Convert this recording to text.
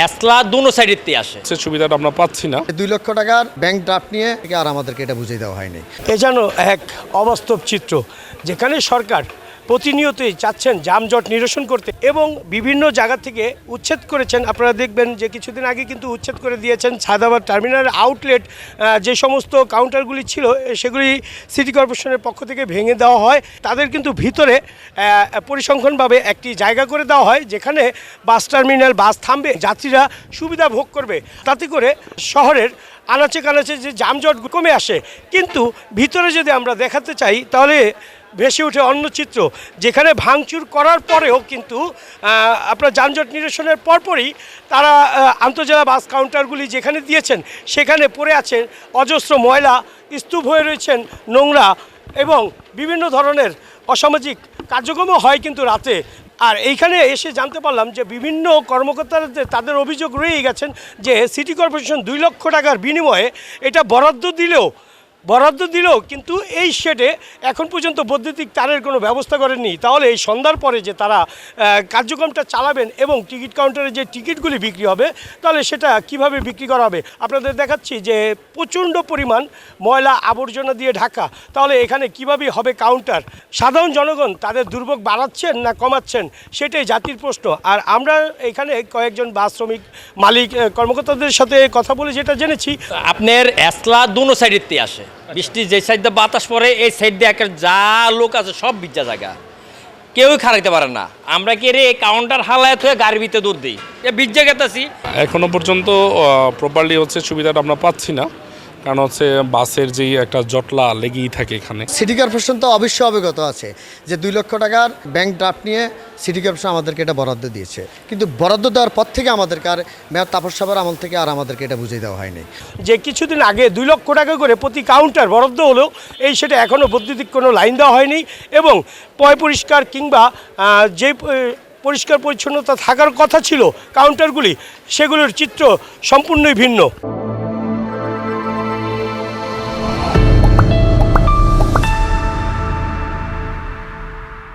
এসলা দুনো সাইডেরতে আসে, সে সুবিধাটা আমরা পাচ্ছি না। 2 লক্ষ টাকার ব্যাংক ড্রাফট নিয়ে আর আমাদেরকে এটা বুঝিয়ে দেওয়া হয়নি। এ যেন এক অবাস্তব চিত্র, যেখানে সরকার প্রতিনিয়তই চাচ্ছেন যানজট নিরসন করতে এবং বিভিন্ন জায়গা থেকে উচ্ছেদ করেছেন। আপনারা দেখবেন যে কিছুদিন আগে কিন্তু উচ্ছেদ করে দিয়েছেন সায়দাবাদ টার্মিনাল আউটলেট যে সমস্ত কাউন্টারগুলি ছিল সেগুলি সিটি কর্পোরেশনের পক্ষ থেকে ভেঙে দেওয়া হয়। তাদের কিন্তু ভিতরে পরিসংখ্যানভাবে একটি জায়গা করে দেওয়া হয় যেখানে বাস টার্মিনাল বাস থামবে, যাত্রীরা সুবিধা ভোগ করবে, তাতে করে শহরের আনাচে কানাচে যে যানজট কমে আসে। কিন্তু ভিতরে যদি আমরা দেখাতে চাই তাহলে ভেসে ওঠে অন্য চিত্র, যেখানে ভাঙচুর করার পরেও কিন্তু আপনার যানজট নিরসনের পরপরই তারা আন্তজেলা বাস কাউন্টারগুলি যেখানে দিয়েছেন সেখানে পড়ে আছেন অজস্র ময়লা, স্তূপ হয়ে রয়েছেন নোংরা এবং বিভিন্ন ধরনের অসামাজিক কার্যক্রমও হয় কিন্তু রাতে। আর এইখানে এসে জানতে পারলাম যে বিভিন্ন কর্মকর্তারা তাদের অভিযোগ রয়েই গেছেন যে সিটি কর্পোরেশন 2 লক্ষ টাকার বিনিময়ে এটা বরাদ্দ দিলেও কিন্তু এই শেডে এখন পর্যন্ত বৈদ্যুতিক তারের কোনো ব্যবস্থা করেননি। তাহলে এই সন্ধ্যার পরে যে তারা কার্যক্রমটা চালাবেন এবং টিকিট কাউন্টারে যে টিকিটগুলি বিক্রি হবে তাহলে সেটা কিভাবে বিক্রি করা হবে। আপনাদের দেখাচ্ছি যে প্রচণ্ড পরিমাণ ময়লা আবর্জনা দিয়ে ঢাকা, তাহলে এখানে কিভাবে হবে কাউন্টার। সাধারণ জনগণ তাদের দুর্ভোগ বাড়াচ্ছেন না কমাচ্ছেন, সেটাই জাতির প্রশ্ন। আর আমরা এখানে কয়েকজন বাস শ্রমিক মালিক কর্মকর্তাদের সাথে কথা বলে যেটা জেনেছি, আপনার এসলা দুনো সাইডেরতে আসে। বৃষ্টি যে সাইড দিয়ে বাতাস পড়ে এই সাইড দিয়ে একটা যা লোক আছে সব ভিজা জায়গা, কেউই খারাইতে পারে না। আমরা কি রে কাউন্টার হালায় হয়ে গাড়ির ভিতরে দৌড় দিই, ভিজা গেতাছি। এখনো পর্যন্ত প্রপারলি সুবিধাটা আমরা পাচ্ছি না, কারণ বাসের যেই একটা জটলা লেগেই থাকে এখানে। সিটি কর্পোরেশন তো অবশ্যই অবগত আছে যে 2 লক্ষ টাকার ব্যাংক ড্রাফট নিয়ে সিটি কর্পোরেশন আমাদেরকে এটা বরাদ্দ দিয়েছে, কিন্তু বরাদ্দ দেওয়ার পর থেকে আমাদেরকে আর মেয়র তাপস সাহেবের আমল থেকে আর আমাদেরকে এটা বুঝিয়ে দেওয়া হয়নি। যে কিছুদিন আগে 2 লক্ষ টাকা করে প্রতি কাউন্টার বরাদ্দ হলেও সেটা এখনও বৈদ্যুতিক কোনো লাইন দেওয়া হয়নি এবং পয় পরিষ্কার কিংবা যে পরিষ্কার পরিচ্ছন্নতা থাকার কথা ছিল কাউন্টারগুলি, সেগুলোর চিত্র সম্পূর্ণই ভিন্ন।